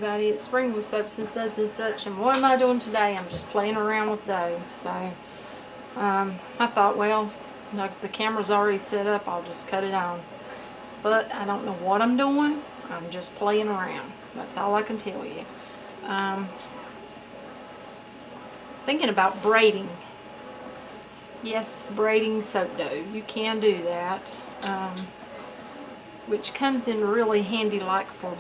everybody, it's Spring with Soaps and Suds and such, and what am I doing today? I'm just playing around with dough. So I thought, well, like the camera's already set up, I'll just cut it on. But I don't know what I'm doing. I'm just playing around. That's all I can tell you. Thinking about braiding. Yes, braiding soap dough. You can do that. Which comes in really handy, like for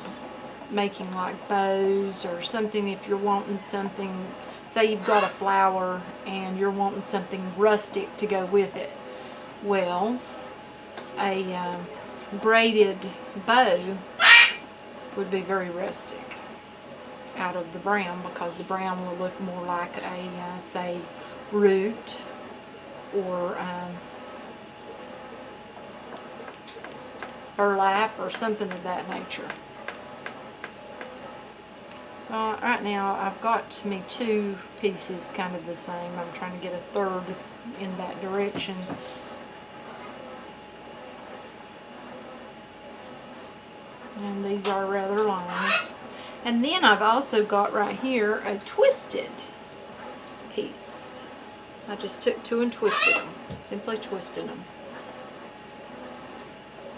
making like bows or something. If you're wanting something, say you've got a flower and you're wanting something rustic to go with it. Well, a braided bow would be very rustic out of the brown, because the brown will look more like a say root or burlap or something of that nature. So right now I've got me two pieces kind of the same. I'm trying to get a third in that direction. And these are rather long. And then I've also got right here a twisted piece. I just took two and twisted them. Simply twisted them.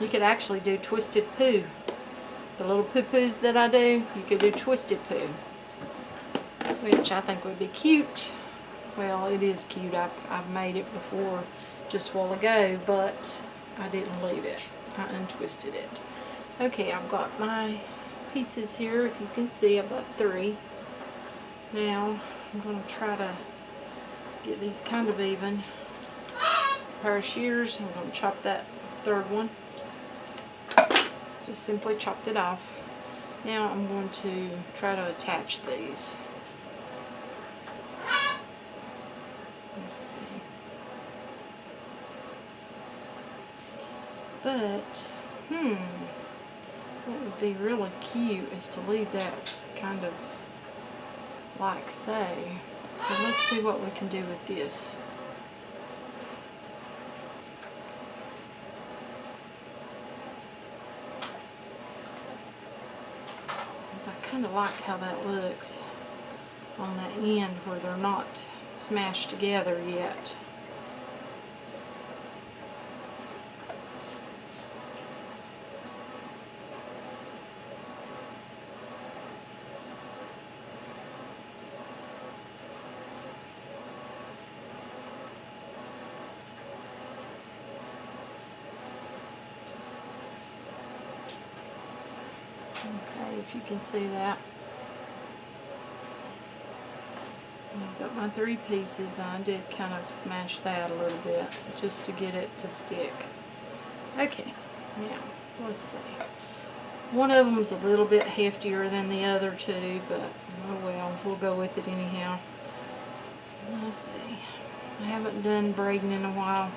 You could actually do twisted poo. The little poo-poos that I do, you could do twisted poo, which I think would be cute. Well, it is cute. I've made it before just a while ago, but I didn't leave it. I untwisted it. Okay, I've got my pieces here. If you can see, I've got three. Now, I'm going to try to get these kind of even. Pair of shears. I'm going to chop that third one. Just simply chopped it off. Now I'm going to try to attach these. Let's see. But, what would be really cute is to leave that kind of like so. So let's see what we can do with this. I kind of like how that looks on that end where they're not smashed together yet. Okay, if you can see that. I've got my three pieces. I did kind of smash that a little bit just to get it to stick. Okay, now let's see. One of them's a little bit heftier than the other two, but oh well, we'll go with it anyhow. Let's see. I haven't done braiding in a while.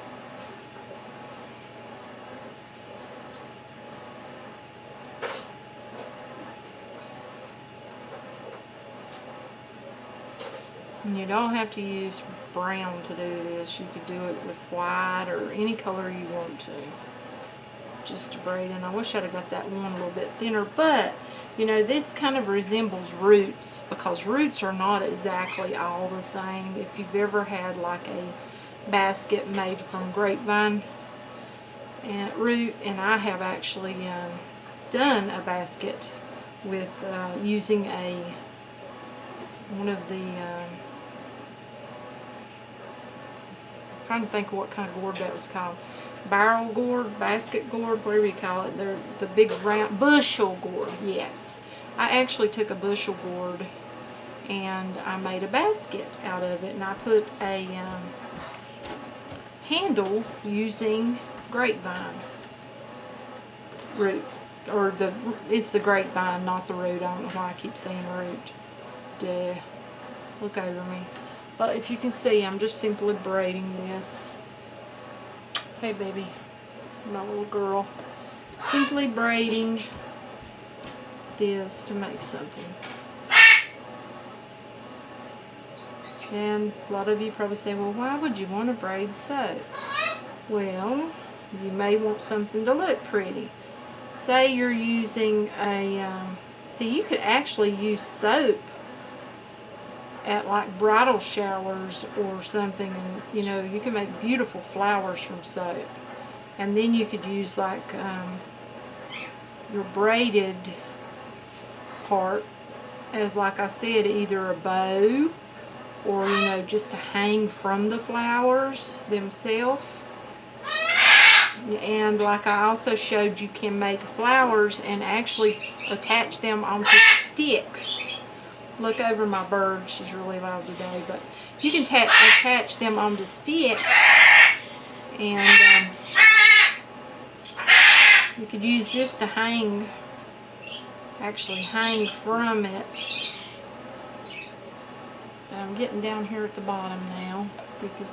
You don't have to use brown to do this. You could do it with white or any color you want to. Just to braid. And I wish I'd have got that one a little bit thinner. But, you know, this kind of resembles roots, because roots are not exactly all the same. If you've ever had like a basket made from grapevine and root, and I have actually done a basket with using one of the trying to think of what kind of gourd that was called. Barrel gourd, basket gourd, whatever you call it. They're the big round bushel gourd. Yes, I actually took a bushel gourd and I made a basket out of it, and I put a handle using grapevine root, or it's the grapevine, not the root. I don't know why I keep saying root. Duh. Look over me. But if you can see, I'm just simply braiding this. Hey baby, my little girl. Simply braiding this to make something. And a lot of you probably say, well, why would you want to braid soap? Well, you may want something to look pretty. Say you're using a See, you could actually use soap at like bridal showers or something, and you know, you can make beautiful flowers from soap. And then you could use like your braided part as, like I said, either a bow or, you know, just to hang from the flowers themselves. And like I also showed, you can make flowers and actually attach them onto sticks. Look over my bird, she's really loud today, but you can attach them onto sticks, and you could use this to hang, actually hang from it. But I'm getting down here at the bottom now. If you could,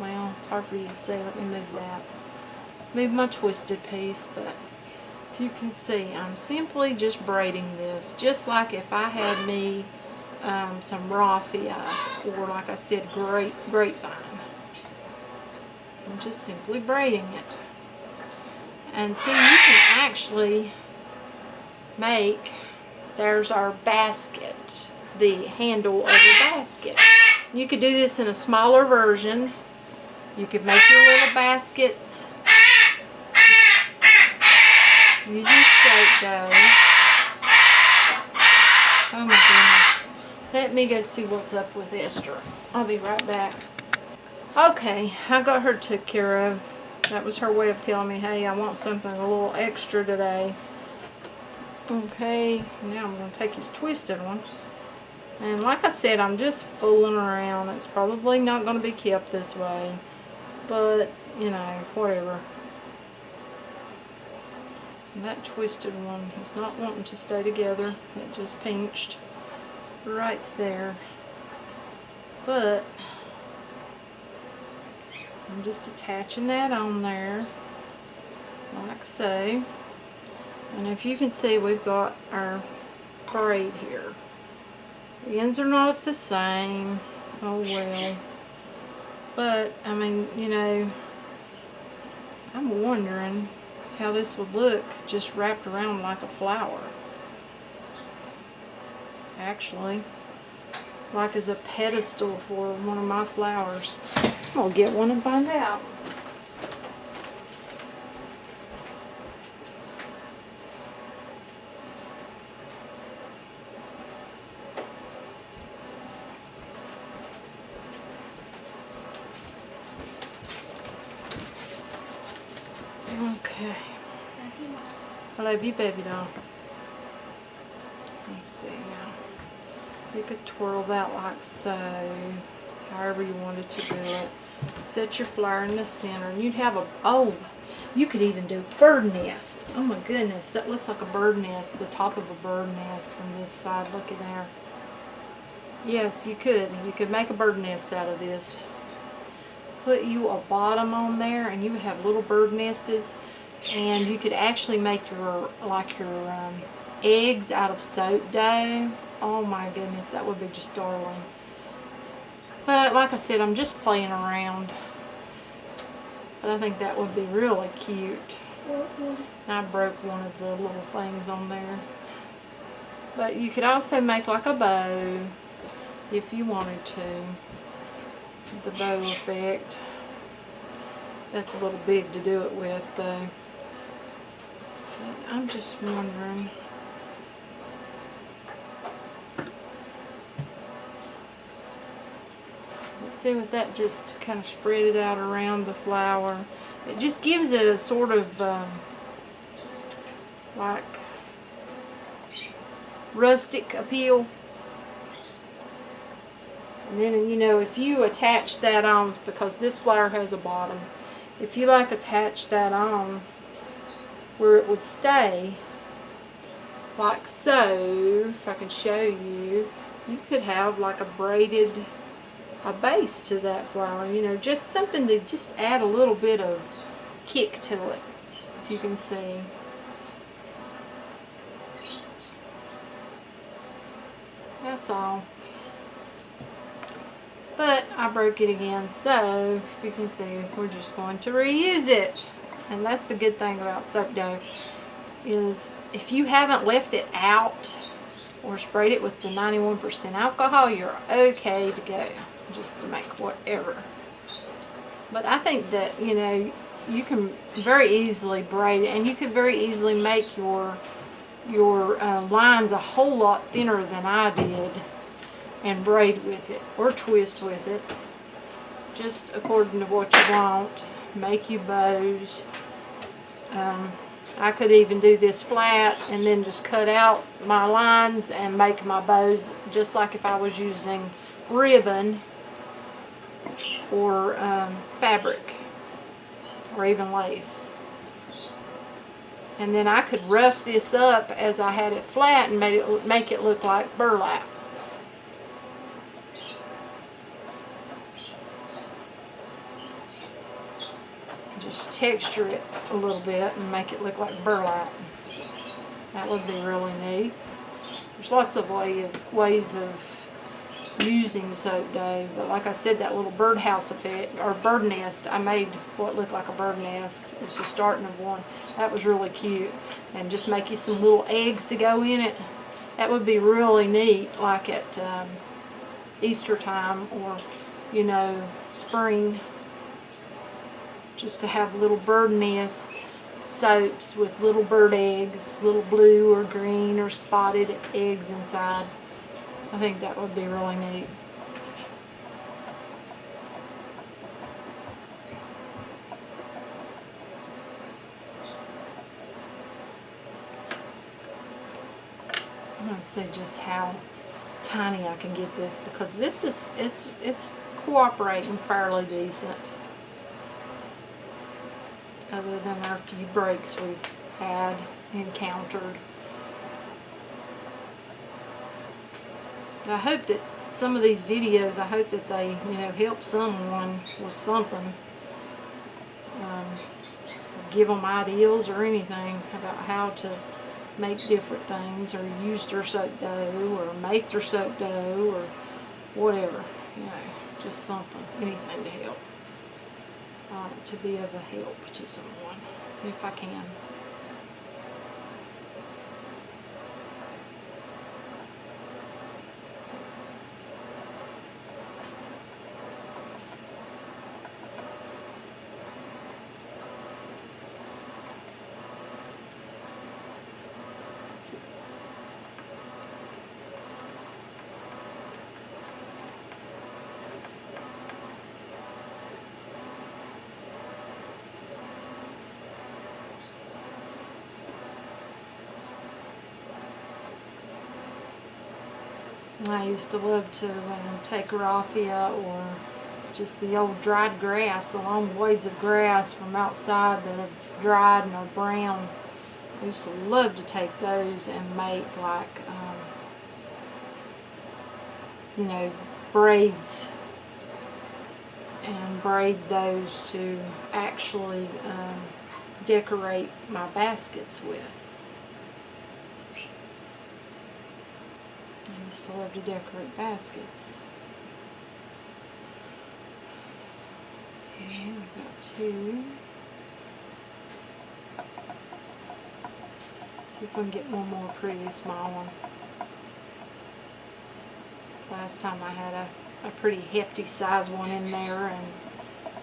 well, it's hard for you to see. Let me move that. Move my twisted piece, but if you can see, I'm simply just braiding this, just like if I had me some raffia, or like I said, grapevine. I'm just simply braiding it. And see, you can actually make, there's our basket, the handle of the basket. You could do this in a smaller version. You could make your little baskets using soap dough. Oh my goodness. Let me go see what's up with Esther. I'll be right back. Okay, I got her took care of. That was her way of telling me, hey, I want something a little extra today. Okay, now I'm going to take his twisted one. And like I said, I'm just fooling around. It's probably not going to be kept this way. But, you know, whatever. And that twisted one is not wanting to stay together. It just pinched right there. But I'm just attaching that on there like so. And if you can see, we've got our braid here. The ends are not the same. Oh well. But I mean, you know, I'm wondering how this would look just wrapped around like a flower. Actually, like as a pedestal for one of my flowers. I'll get one and find out. Okay. I love you, baby doll. Let's see now. You could twirl that like so, however you wanted to do it. Set your flower in the center, and you'd have a, oh, you could even do bird nest. Oh my goodness, that looks like a bird nest, the top of a bird nest from this side. Look at there. Yes, you could. You could make a bird nest out of this. Put you a bottom on there, and you would have little bird nesters, and you could actually make your, like your eggs out of soap dough. Oh my goodness, that would be just darling. But like I said, I'm just playing around. But I think that would be really cute. I broke one of the little things on there. But you could also make like a bow if you wanted to. The bow effect. That's a little big to do it with though. But I'm just wondering. See, with that, just kind of spread it out around the flower. It just gives it a sort of like rustic appeal. And then, you know, if you attach that on, because this flower has a bottom, if you like attach that on where it would stay, like so, if I can show you, you could have like a braided a base to that flower, you know, just something to just add a little bit of kick to it, if you can see. That's all. But I broke it again, so if you can see, we're just going to reuse it. And that's the good thing about soap dough, is if you haven't left it out or sprayed it with the 91% alcohol, you're okay to go, just to make whatever. But I think that, you know, you can very easily braid it, and you could very easily make your lines a whole lot thinner than I did and braid with it or twist with it, just according to what you want. Make you bows. I could even do this flat and then just cut out my lines and make my bows just like if I was using ribbon or fabric or even lace. And then I could rough this up as I had it flat and make it look like burlap. Just texture it a little bit and make it look like burlap. That would be really neat. There's lots of ways of using soap dough, but like I said, that little birdhouse effect, or bird nest, I made what looked like a bird nest. It was the starting of one. That was really cute. And just make you some little eggs to go in it. That would be really neat, like at Easter time, or, you know, spring. Just to have little bird nest soaps with little bird eggs, little blue or green or spotted eggs inside. I think that would be really neat. I'm going to see just how tiny I can get this, because this is, it's cooperating fairly decent, other than our few breaks we've encountered. I hope that some of these videos, I hope that they, you know, help someone with something. Give them ideas or anything about how to make different things, or use their soap dough, or make their soap dough, or whatever. You know, just something, anything to help. To be of a help to someone, if I can. I used to love to take raffia, or just the old dried grass, the long blades of grass from outside that have dried and are brown. I used to love to take those and make like, you know, braids, and braid those to actually decorate my baskets with. I used to love to decorate baskets. Okay, we've got two. See if we can get one more pretty small one. Last time I had a pretty hefty size one in there, and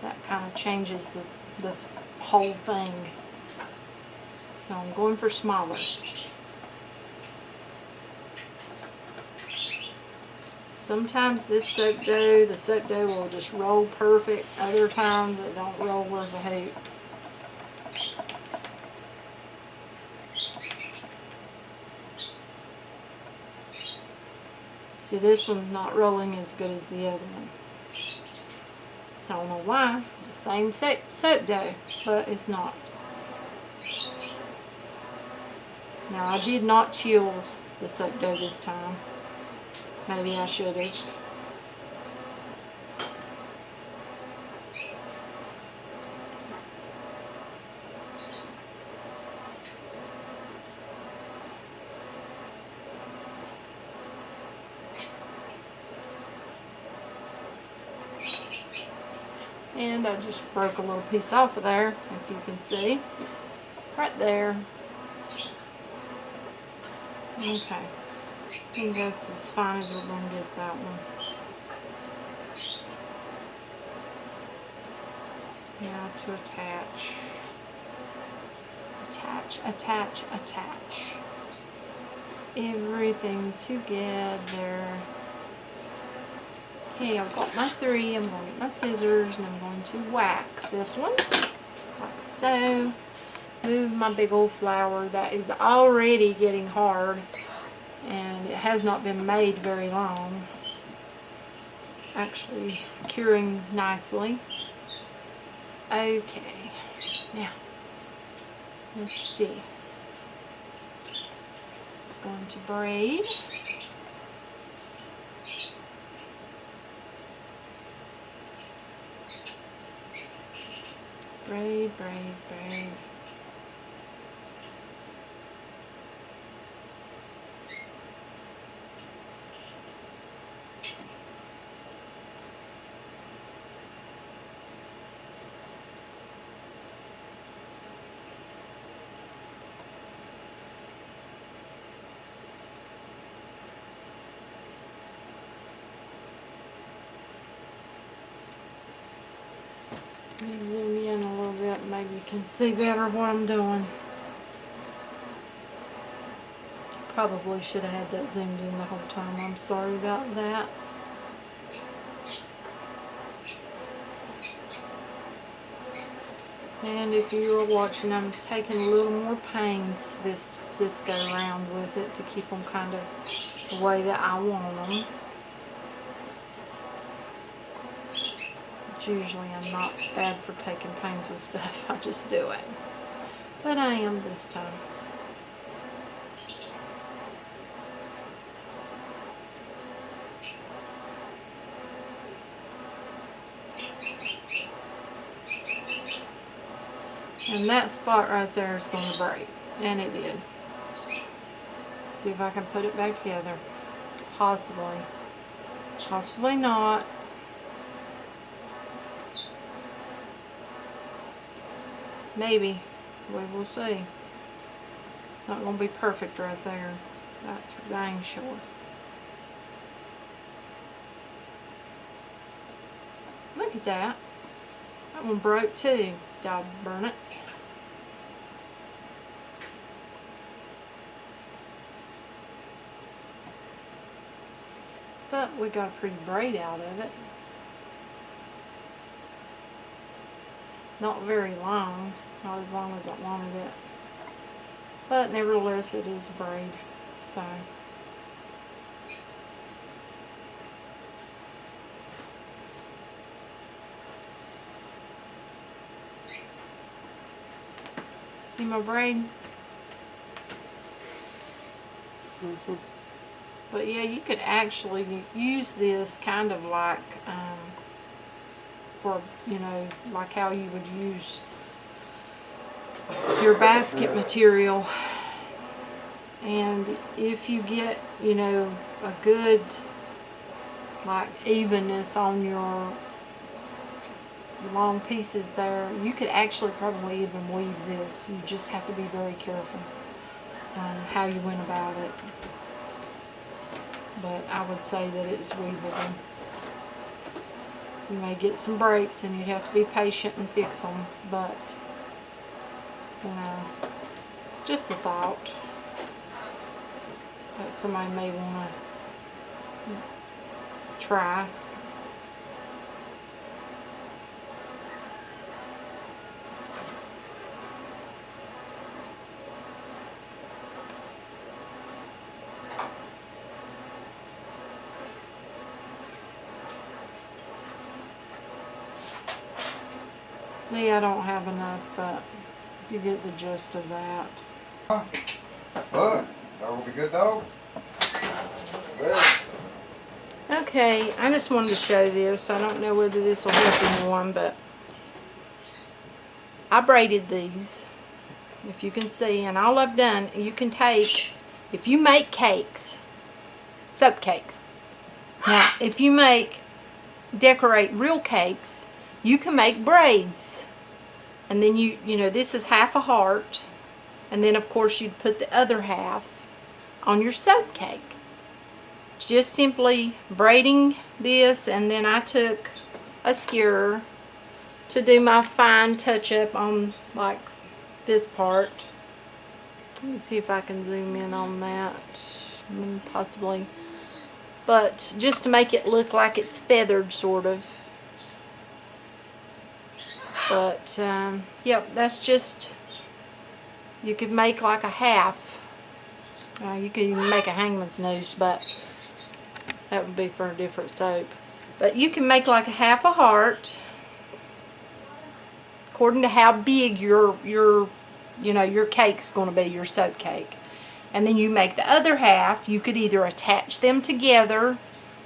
that kind of changes the whole thing. So I'm going for smaller. Sometimes this soap dough, the soap dough will just roll perfect. Other times it don't roll worth a hoot. See, this one's not rolling as good as the other one. Don't know why. It's the same soap dough, but it's not. Now, I did not chill the soap dough this time. Maybe I should have. And I just broke a little piece off of there, if you can see. Right there. Okay. think that's as fine as we're going to get that one. Now to attach. Attach. Everything together. Okay, I've got my 3. I'm going to get my scissors and I'm going to whack this one like so. Move my big old flower that is already getting hard and it has not been made very long. Actually curing nicely. Okay, now let's see. Going to braid. Braid. Let me zoom in a little bit, maybe you can see better what I'm doing. Probably should have had that zoomed in the whole time. I'm sorry about that. And if you are watching, I'm taking a little more pains this go around with it to keep them kind of the way that I want them. Usually I'm not bad for taking pains with stuff, I just do it. But I am this time. And that spot right there is going to break. And it did. See if I can put it back together. Possibly. Possibly not. Maybe. We will see. Not going to be perfect right there. That's for dang sure. Look at that. That one broke too. Dog burn it. But we got a pretty braid out of it. Not very long. Not as long as I wanted it. But nevertheless, it is braid. So. See my braid? But yeah, you could actually use this kind of like for, you know, like how you would use your basket material. And if you get, you know, a good like evenness on your long pieces there, you could actually probably even weave this. You just have to be very careful how you went about it. But I would say that it's weavable. You may get some breaks and you'd have to be patient and fix them, but you know, just a thought that somebody may want to try. See, I don't have enough, but you get the gist of that. Good. That will be good, though. Good. Okay, I just wanted to show this. I don't know whether this will help anyone, but I braided these, if you can see, and all I've done, you can take, if you make cakes, soap cakes. Now, if you decorate real cakes, you can make braids. And then you know, this is half a heart. And then of course you'd put the other half on your soap cake. just simply braiding this, and then I took a skewer to do my fine touch up on like this part. Let me see if I can zoom in on that, possibly, but just to make it look like it's feathered sort of. But yep, that's just, you could make like a half. You could even make a hangman's noose, but that would be for a different soap. But you can make like a half a heart according to how big your cake's going to be, your soap cake. And then you make the other half. You could either attach them together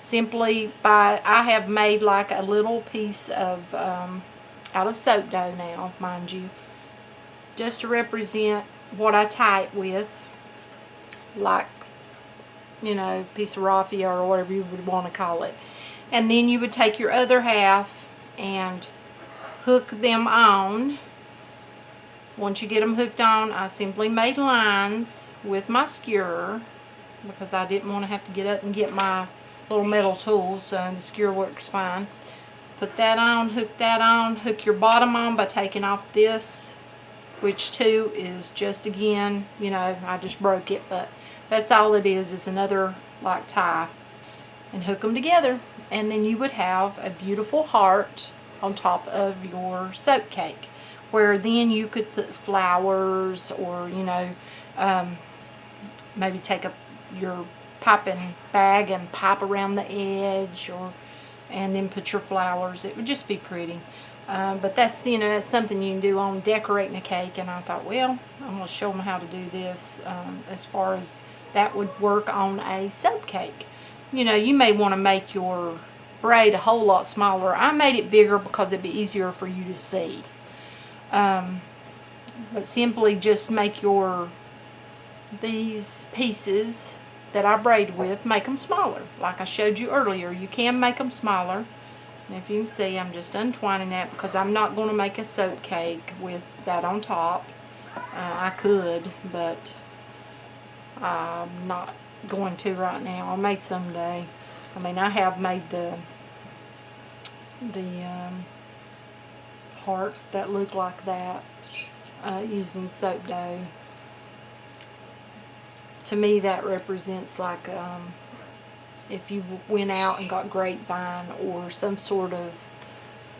simply by, I have made like a little piece of out of soap dough now, mind you, just to represent what I tie it with, like, you know, piece of raffia or whatever you would want to call it. And then you would take your other half and hook them on. Once you get them hooked on, I simply made lines with my skewer because I didn't want to have to get up and get my little metal tool, so the skewer works fine. Put that on, hook your bottom on by taking off this, which too is just, again, you know, I just broke it, but that's all it is another like tie, and hook them together, and then you would have a beautiful heart on top of your soap cake, where then you could put flowers, or, you know, maybe take your piping bag and pipe around the edge, or and then put your flowers. It would just be pretty. But that's, you know, that's something you can do on decorating a cake, and I thought, well, I'm going to show them how to do this as far as that would work on a soap cake. You know, you may want to make your braid a whole lot smaller. I made it bigger because it'd be easier for you to see. But simply just make these pieces that I braid with, make them smaller. Like I showed you earlier, you can make them smaller. And if you can see, I'm just untwining that because I'm not going to make a soap cake with that on top. I could, but I'm not going to right now. I may someday. I mean, I have made the hearts that look like that using soap dough. To me, that represents like if you went out and got grapevine or some sort of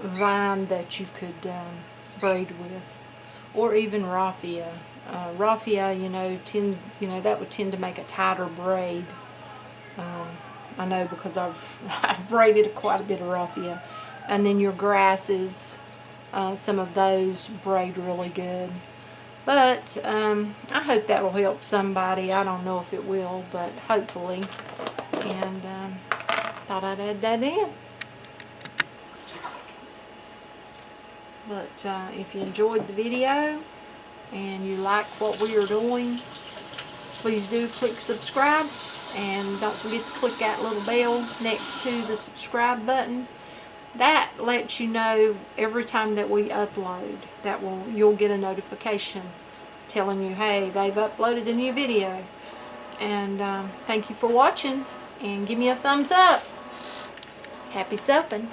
vine that you could braid with, or even raffia. Raffia, you know, that would tend to make a tighter braid. I know because I've braided quite a bit of raffia. And then your grasses, some of those braid really good. But I hope that will help somebody. I don't know if it will, but hopefully. And thought I'd add that in. But if you enjoyed the video and you like what we are doing, please do click subscribe, and don't forget to click that little bell next to the subscribe button. That lets you know every time that we upload. You'll get a notification telling you, hey, they've uploaded a new video. And thank you for watching, and give me a thumbs up. Happy soaping.